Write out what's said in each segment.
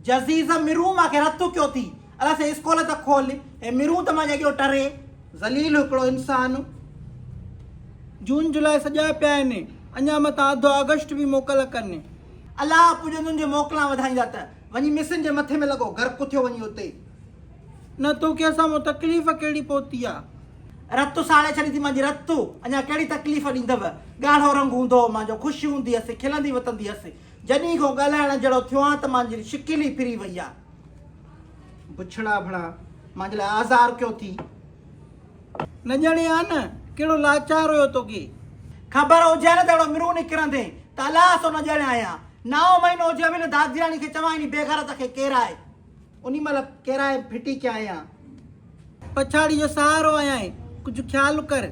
जज़ीज़ मिरू मांखे रत्तू क्यों थी अला से स्कूल तक खोल ए मिरू त मां जॻियो टरे ज़लील हिकिड़ो इंसान। जून जुलाई सॼा पिया आहिनि, अञा मथां अधु अगस्त बि मोकल कनि। अलाह पुॼंदुनि जे मोकलां वधाईंदा त वञी मिसिन जे मथे में लॻो गर्क थियो वञी उते। न तोखे असां मूं तकलीफ़ कहिड़ी पहुती आहे? रतु साड़े छॾी थी मुंहिंजी रतु, अञा कहिड़ी तकलीफ़ ॾींदव? ॻाढ़ो रंग हूंदो हो मुंहिंजो, ख़ुशी हूंदी हुअसि, खिलंदी वतंदी हुअसि। जॾहिं खां ॻाल्हाइण जहिड़ो थियो आहे त मुंहिंजी शिकिल ई फिरी वई आहे। बुछड़ा भड़ा मुंहिंजे लाइ आज़ार कयो थी। न ॼणे आहे न कहिड़ो लाचार हुयो तोखे। ख़बर हुजे न त अहिड़ो मिरू निकिरंदे त अलाह सो न ॼणे आहियां। 9 महीनो हुजे बि न दादियाणी खे चवां नी बेघरत खे केराए, उन महिल केराए फिटी कया आहियां। पछाड़ी जो सहारो आहियां, कुझु ख़्यालु कर।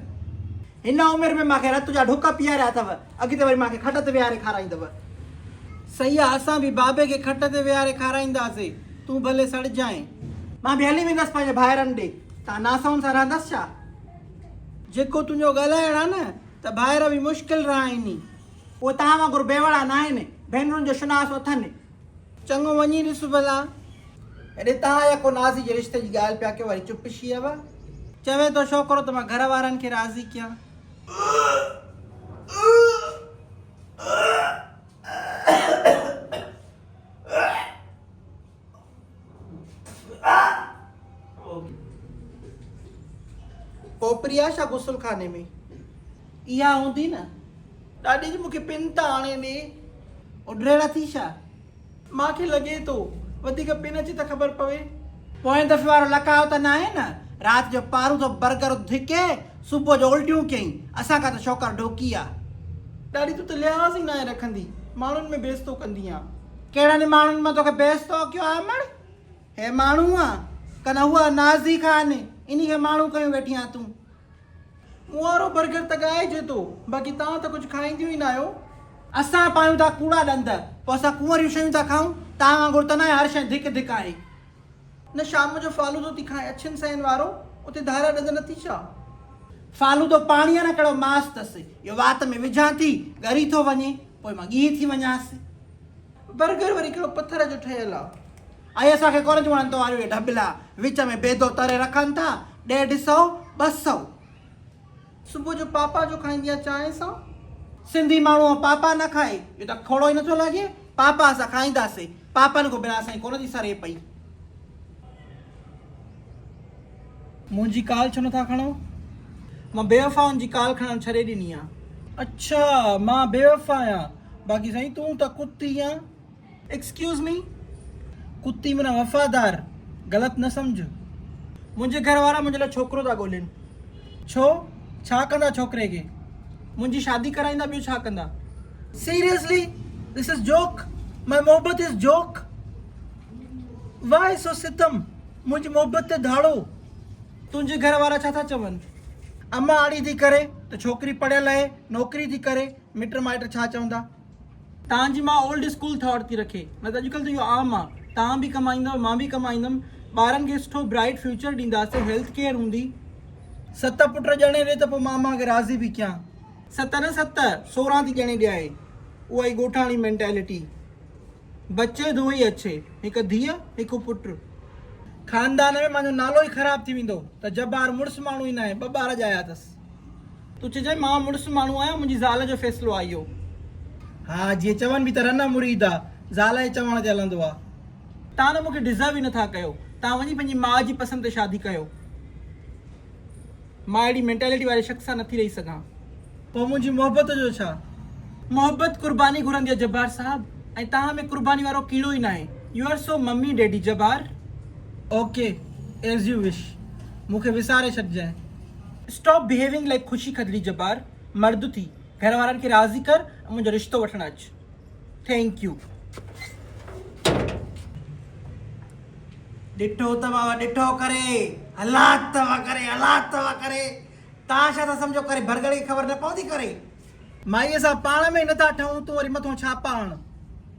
हिन उमिरि में मूंखे रत जा ढुक पीआरिया अथव, अॻिते वरी मूंखे खट ते विहारे खाराईंदव। सही आहे, असां बि बाबे खे खट ते विहारे खाराईंदासीं, तूं भले सड़जांइ। मां बि हली वेंदसि पंहिंजे भाइरनि ॾे, तव्हां नासाउनि सां रहंदसि छा? जेको तुंहिंजो ॻाल्हाइण आहे न त ॿाहिरि बि मुश्किल रहा आहिनि। उहे तव्हां वांगुरु बेवड़ा न आहिनि, भेनरुनि जो शुनास अथनि। चङो वञी ॾिस भला। हेॾे तव्हां या को नाज़ी जे रिश्ते जी ॻाल्हि पिया कयो, वरी चुप शीअव। चवे थो छोकिरो त मां घर वारनि खे राज़ी कयां। पोपरी आहे छा गुसल खाने में? इहा हूंदी न, ॾाढी जी मूंखे पिन था हाणे ॾे। उॾरेड़ा थी छा? मूंखे लॻे थो वधीक पिन अची त ख़बर पवे। पोएं दफ़े वारो लकायो त न आहे न, राति जो पारूं तो बर्गर धिके, सुबुह जो उल्टियूं कयईं। असां खां त छोकर ढोकी आहे। ॾाढी तूं त लिहाज़ ई न आहे रखंदी, माण्हुनि में बेइज़तो कंदी आहे। कहिड़नि माण्हुनि मां तोखे बेइज़तो कयो आहे? अमड़ हे माण्हू आहे कन उहा नाज़ी खान, इन खे माण्हू कयूं वेठी आहे तूं। मूं वारो बर्गर त ॻाइजे थो, बाक़ी तव्हां त कुझु खाईंदियूं ई न आहियो। असां पायूं था कूड़ा ॾंद, पोइ असां कुंवरियूं शयूं था खाऊं। तव्हां वांगुरु त न आहे हर शइ धिक धिक आहे। न शाम जो फालूदो थी खाए अछनि सैन वारो, उते धारा ॾंद नथी छा? फालूदो पाणी आहे न, कहिड़ो मास अथसि, इहो वात में विझां थी ॻरी थो वञे, पोइ मां ॻी थी वञासि। बर्गर वरी कहिड़ो पथर जो ठहियलु आहे। ऐं असांखे कोन थियूं वणनि वारियूं इहे ढबला, विच में बेदो तरे रखनि था, 150 200। सुबुह जो पापा जो खाईंदी आहे चांहि सां। सिंधी माण्हू पापा न खाए, इहो त खोड़ो ई नथो लॻे। पापा असां खाईंदासीं, पापनि खां बिना असांजी कोन थी सरे पई। मुंहिंजी काल छो नथा खणो? मां बेवफ़ाउनि जी काल खणणु छॾे ॾिनी आहे। अच्छा, मां बेवफ़ा आहियां, बाक़ी साईं तूं त कुत्ती आहीं। Excuse me? कुत्ती माना वफ़ादार, ग़लति न सम्झ। मुंहिंजे घर वारा मुंहिंजे लाइ छोकिरो था ॻोल्हनि। छो, छा कंदा छोकिरे खे? मुंहिंजी शादी कराईंदा, ॿियो छा कंदा? Seriously, this is joke, my मोहब्बत इज जोक। वाई सो सितम, मुंहिंजी मोहब्बत ते धाड़ो। तुंहिंजे घर वारा छा था चवनि? अम्मा आड़ी थी करे त छोकिरी पढ़ियल आहे, नौकिरी थी करे, मिट माइट छा चवंदा? तव्हांजी मां ओल्ड स्कूल थॉट थी रखे, न त अॼुकल्ह त इहो आम आहे। तव्हां बि कमाईंदव, मां बि कमाईंदमि, ॿारनि खे सुठो ब्राइट फ्यूचर ॾींदासीं, हेल्थ केयर हूंदी। 7 पुट ॼणे ॾे त पोइ मां खे राज़ी बि कयां। 7 न 7, 16 थी ॼणे ॾियाए। उहा ई ॻोठाणी मेंटेलिटी। बचे दो ही अच्छे, हिकु धीअ हिकु पुटु। खानदान में मुंहिंजो नालो ई ख़राब थी वेंदो त जबार मुड़ुसु माण्हू ई न आहे, 2 ॿार ॼाया अथसि। तूं चइजांइ मां मुड़ुसु माण्हू आहियां, मुंहिंजी ज़ाल जो फ़ैसिलो आहे इहो। हा, जीअं चवनि बि त रन मुरीद आहे, ज़ाल जे चवण ते हलंदो आहे। तव्हां त मूंखे डिज़र्व ई नथा कयो, तव्हां वञी पंहिंजी माउ जी पसंदि ते शादी कयो। मां अहिड़ी मेंटेलिटी वारे शख़्स सां नथी रही सघां। पोइ मुंहिंजी मोहबत जो छा? मोहब्बत कुर्बानी घुरंदी आहे जब्बार साहब, ऐं तव्हां में कुर्बानी वारो कीड़ो ई न आहे। U are so mummy daddy Jabbar. Okay, as U wish, मूंखे विसारे छॾिजांइ। स्टॉप बिहेविंग लाइक ख़ुशी खदड़ी जब्बार। मर्द थी, घर वारनि खे राज़ी कर ऐं मुंहिंजो रिश्तो वठणु अचु। Thank U. ॾिठो अथव, ॾिठो करे, हालात अथव करे, हालात अथव करे। तव्हां छा था सम्झो करे भरगड़े खे ख़बर न पवंदी करे? माईअ सां पाण में नथा ठहूं, तूं वरी मथां छा पाण?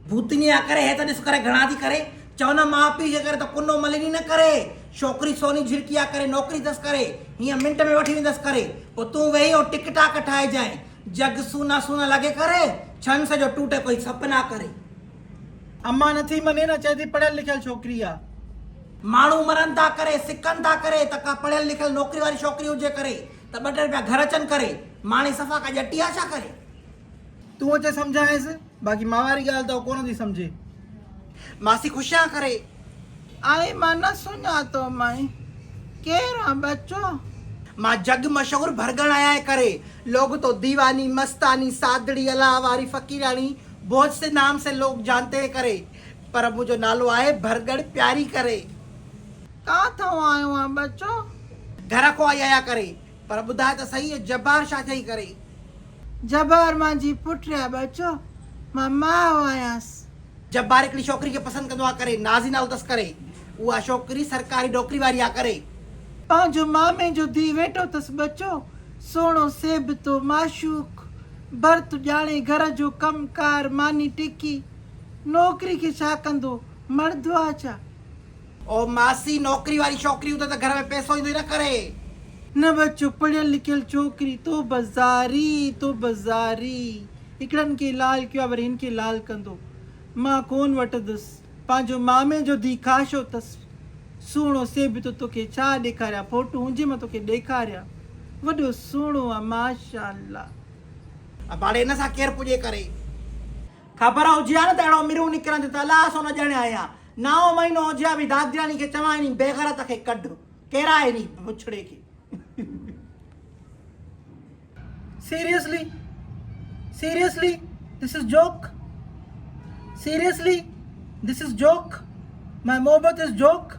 भूतनी आहे करे, हे त ॾिस करे घणा थी करे। चवंदा माउ पीउ जे करे त कुनो मलिनी न करे। छोकिरी सोनी झिड़की आहे करे, नौकिरी अथसि करे, हीअं मिंट में वठी वेंदसि करे। पोइ तूं वेही ऐं टिक टाक ठाहिजांइ, जग सूना सूना लॻे करे, छन सॼो टूटे कोई सपना करे। अम्मा नथी मने न, चए थी पढ़ियल लिखियल छोकिरी आ। माण्हू मरनि था करे, सिकनि था करे, त का पढ़ियल लिखियल नौकरी वारी छोकिरी हुजे करे त 2 रुपया घर अचनि करे, माणी सफ़ा का ॼटी आहे छा करे? तूं अचे सम्झाएसि, बाक़ी मां वारी ॻाल्हि त कोन थी सम्झे। मासी खुशियां करे। आई मां न सुञातो माई, केरु आहे बच्चो? मां जग मशहूर भरगण आया है करे, लोग तो दीवानी, मस्तानी, सादड़ी, अलावारी, फकीरानी, बहुत से नाम से लोग जानते हैं करे, पर मुझो नालो आहे भरगण प्यारी करे। काथों आयो आहे बच्चो? घर को आया करे, पर ॿुधाए त सही है जब्बार छा चई करे? जबार मांजी पुट आहे बच्चो, मां माउ आयांसि। जब्बार हिकिड़ी छोकिरी खे पसंदि कंदो आहे करे, नाज़ी नालो अथसि करे, उहा छोकिरी सरकारी नौकरी वारी आहे करे। पंहिंजो मामे जो धी वेठो अथसि बच्चो, सोणो सेबतो माशूक, भर्त ॼाणे घर जो कमकार, मानी टिकी, नौकरी खे छा कंदो, मर्दो आहे छा? ओ मासी, नौकरी वारी छोकिरी हूंदा त घर में पैसो ईंदो ई न करे। न बच्चो, पढ़ियल लिखियल छोकिरी तो बाज़ारी हिकिड़नि खे लाल कयो आहे, वरी हिन खे लाल कंदो। मां कोन वठंदुसि, पंहिंजो मामे जो धी खाशो अथसि, सुहिणो सेबतो, तोखे छा ॾेखारियां, फोटो हुजे मां तोखे ॾेखारियां, वॾो सुहिणो आहे माशाअल्लाह। बाड़े हिन सां केरु पुॼे करे? ख़बर हुजे हा न त अहिड़ो मिरू निकिरंदो त अलाह सो न ॼणे आया। 9 महीनो हुजे हा बि दादियाणी खे चवां नी बेग़ैरत खे कढ, केरु आहे नी पुछड़े खे? Seriously, this is joke. Seriously, this is joke. My mohabbat is joke.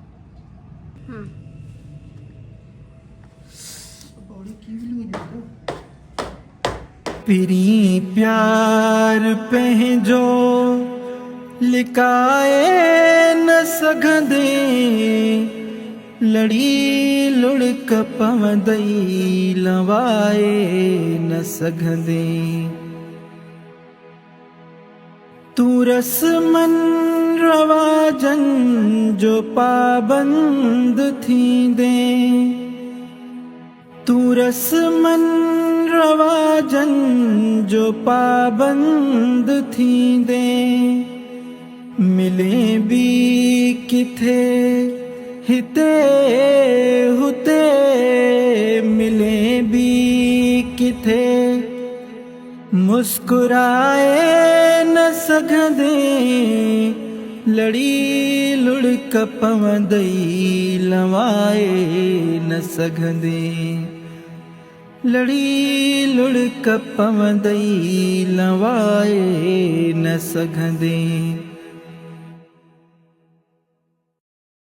पिरी प्यार पंहिंजो लिकाए न सघंदे, लड़ी लुड़क पवंदई लवाए न सघंदे। तूं रस्मन रवाजन जो पाबंद थींदे, तूं रस्मन रवाजन जो पाबंद थींदे, मिले भी किथे हिते हुते, मिले भी किथे, मुस्कुराए न सघंदे, लड़ी लुड़क पवंदई लवाए न सघंदे, लड़ी लुड़क पवंदई लवाए न सघंदे।